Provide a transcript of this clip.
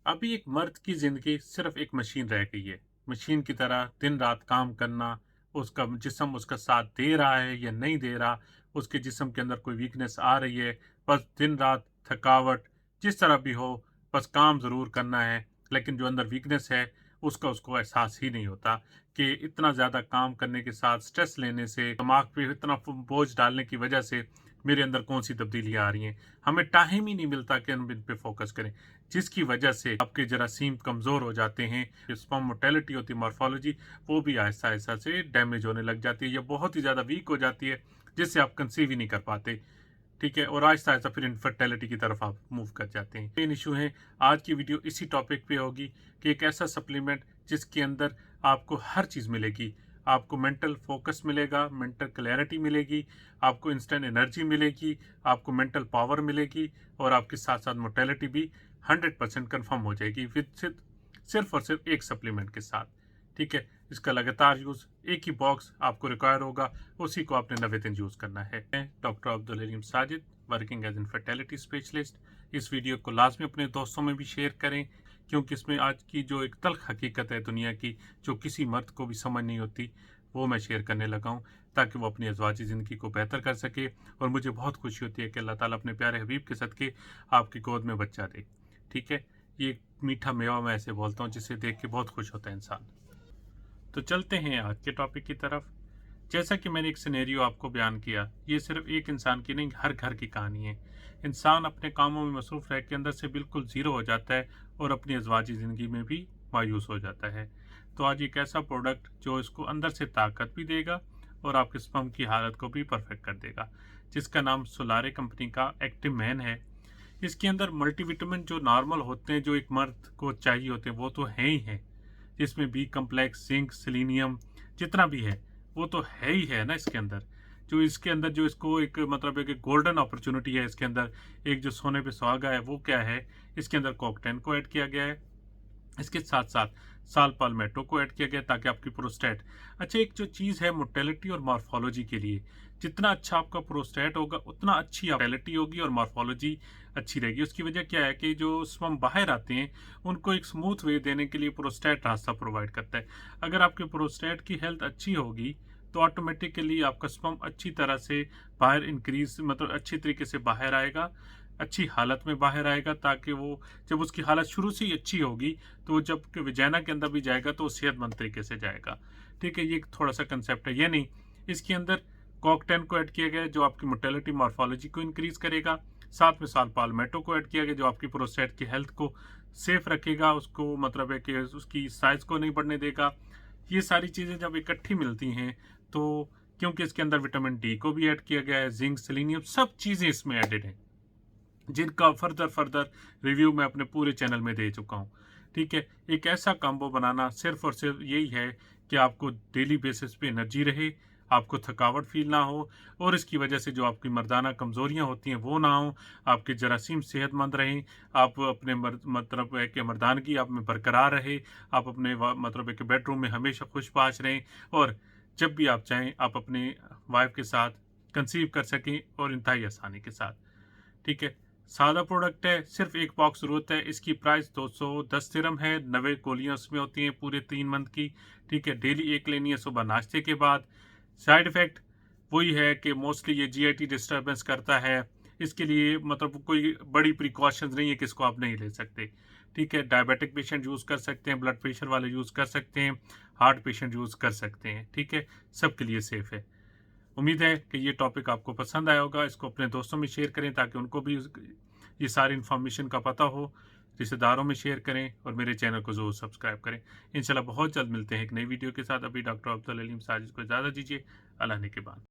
अभी एक मर्द की ज़िंदगी सिर्फ़ एक मशीन रह गई है। मशीन की तरह दिन-रात काम करना, उसका जिस्म उसका साथ दे रहा है या नहीं दे रहा, उसके जिस्म के अंदर कोई वीकनेस आ रही है, बस दिन-रात थकावट, जिस तरह भी हो, बस काम ज़रूर करना है। लेकिन जो अंदर वीकनेस है, उसका उसको एहसास ही नहीं होता कि इतना ज़्यादा काम करने के साथ स्ट्रेस लेने से, दिमाग पे इतना बोझ डालने की वजह से मेरे अंदर कौन-सी तब्दीलियाँ आ रही हैं। हमें टाइम ही नहीं मिलता कि हम इन पे फ़ोकस करें। जिसकी वजह से आपके जरासीम कमज़ोर हो जाते हैं। स्पर्म मोर्टेलिटी होती है, मॉर्फोलॉजी, वो भी आहिस्ता-आहिस्ता से डैमेज होने लग जाती है या बहुत ही ज़्यादा वीक हो जाती है, जिससे आप कंसीव ही नहीं कर पाते। ठीक है? और आहिस्ता-आहिस्ता फिर इनफर्टिलिटी की तरफ आप मूव कर जाते हैं। मेन इश्यू है, आज की वीडियो इसी टॉपिक पे होगी कि एक ऐसा सप्लीमेंट जिसके अंदर आपको हर चीज़ मिलेगी। आपको मेंटल फोकस मिलेगा, मेंटल क्लैरिटी मिलेगी, आपको इंस्टेंट एनर्जी मिलेगी, आपको मेंटल पावर मिलेगी और आपके साथ-साथ मोर्टेलिटी भी 100% कन्फर्म हो जाएगी विद सिर्फ़ और सिर्फ़ एक सप्लीमेंट के साथ। ठीक है? इसका लगातार यूज़ एक ही बॉक्स आपको रिक्वायर होगा, उसी को आपने 90 दिन यूज़ करना है। मैं doctor Abdul Halim Sajid, working as infertility specialist. इस वीडियो को लाज़मी अपने दोस्तों में भी शेयर करें, क्योंकि इसमें आज की जो एक तल्ख़ हकीकत है दुनिया की, जो किसी मर्द को भी समझ नहीं होती, वो मैं शेयर करने लगा हूँ, ताकि वो अपनी अज़वाजी ज़िंदगी को बेहतर कर सके। और मुझे बहुत खुशी होती है कि अल्लाह ताला अपने प्यारे हबीब के सदक़े आपकी गोद में बच्चा दे। ठीक है? ये एक मीठा मेवा मैं ऐसे बोलता हूँ, जिसे देख के बहुत खुश होता है इंसान। तो चलते हैं आज के टॉपिक की तरफ। जैसा कि मैंने एक सिनेरियो आपको बयान किया, ये सिर्फ एक इंसान की नहीं, हर घर की कहानी है। इंसान अपने कामों में मसरूफ़ रह के अंदर से बिल्कुल ज़ीरो हो जाता है और अपनी अज़वाजी ज़िंदगी में भी मायूस हो जाता है। तो आज एक ऐसा प्रोडक्ट जो इसको अंदर से ताकत भी देगा और आपके स्पर्म की हालत को भी परफेक्ट कर देगा, जिसका नाम सोलारे कंपनी का एक्टिव मैन है। इसके अंदर मल्टीविटामिन जो नॉर्मल होते हैं, जो एक मर्द को चाहिए होते हैं, वो तो हैं ही हैं। जिसमें बी कम्प्लेक्स, जिंक, सेलेनियम जितना भी है, वो तो है ही है ना इसके अंदर। जो इसके अंदर जो इसको एक मतलब एक गोल्डन अपॉर्च्युनिटी है इसके अंदर, एक जो सोने पे सुहागा है, वो क्या है? इसके अंदर कॉकटेन को ऐड किया गया है। इसके साथ-साथ साल पाल्मेटो को ऐड किया गया ताकि आपकी प्रोस्टेट, अच्छा, एक जो चीज़ है मोर्टेलिटी और मॉर्फोलॉजी के लिए, जितना अच्छा आपका प्रोस्टेट होगा उतना अच्छी मोर्टेलिटी होगी और मॉर्फोलॉजी अच्छी रहेगी। उसकी वजह क्या है कि जो स्पर्म बाहर आते हैं, उनको एक स्मूथ वे देने के लिए प्रोस्टेट रास्ता प्रोवाइड करता है। अगर आपके प्रोस्टेट की हेल्थ अच्छी होगी, तो ऑटोमेटिकली आपका स्पर्म अच्छी तरह से बाहर इंक्रीज़ मतलब अच्छी तरीके से बाहर आएगा, अच्छी हालत में बाहर आएगा, ताकि वो जब उसकी हालत शुरू से ही अच्छी होगी, तो जब वजाइना के अंदर भी जाएगा तो सेहतमंद तरीके से जाएगा। ठीक है? ये एक थोड़ा-सा कंसेप्ट है। ये नहीं, इसके अंदर कॉक10 को ऐड किया गया है जो आपकी मोर्टेलिटी मॉर्फोलॉजी को इंक्रीज़ करेगा। साथ में साल पाल्मेटो को ऐड किया गया जो आपकी प्रोस्टेट की हेल्थ को सेफ रखेगा, उसको मतलब है कि उसकी साइज़ को नहीं बढ़ने देगा। ये सारी चीज़ें जब इकट्ठी मिलती हैं, तो क्योंकि इसके अंदर विटामिन डी को भी ऐड किया गया है, जिंक, सेलेनियम सब चीज़ें इसमें एडेड हैं, जिनका फर्दर रिव्यू मैं अपने पूरे चैनल में दे चुका हूँ। ठीक है? एक ऐसा कॉम्बो बनाना सिर्फ़ और सिर्फ़ यही है कि आपको डेली बेसिस पे एनर्जी रहे, आपको थकावट फ़ील ना हो और इसकी वजह से जो आपकी मर्दाना कमज़ोरियाँ होती हैं वो ना हों, आपके जरासीम सेहतमंद रहें, आप अपने मतलब है कि मर्दानगी आप में बरकरार रहे, आप अपने मतलब है कि बेडरूम में हमेशा खुशबाश रहें और जब भी आप चाहें आप अपने वाइफ़ के साथ कंसीव कर सकें और इंतहाई आसानी के साथ। ठीक है? सादा प्रोडक्ट है, सिर्फ़ एक बॉक्स ज़रूरत है। इसकी प्राइस 210 दिरहम है, 90 गोलियाँ उसमें होती हैं पूरे 3 मंथ की। ठीक है? डेली 1 लेनी है सुबह नाश्ते के बाद। साइड इफ़ेक्ट वही है कि मोस्टली ये जीआईटी डिस्टर्बेंस करता है। इसके लिए मतलब कोई बड़ी प्रिकॉशंस नहीं है कि इसको आप नहीं ले सकते। ठीक है? डायबिटिक पेशेंट यूज़ कर सकते हैं, ब्लड प्रेशर वाले यूज़ कर सकते हैं, हार्ट पेशेंट यूज़ कर सकते हैं। ठीक है? सबके लिए सेफ़ है। उम्मीद है कि ये टॉपिक आपको पसंद आया होगा। इसको अपने दोस्तों में शेयर करें ताकि उनको भी ये सारी इन्फॉर्मेशन का पता हो। रिश्तेदारों में शेयर करें और मेरे चैनल को ज़रूर सब्सक्राइब करें। इंशाल्लाह बहुत जल्द मिलते हैं एक नई वीडियो के साथ। अभी डॉक्टर अब्दुल हलीम साजिद को इजाज़त दीजिए। अल्लाह ने के बाद।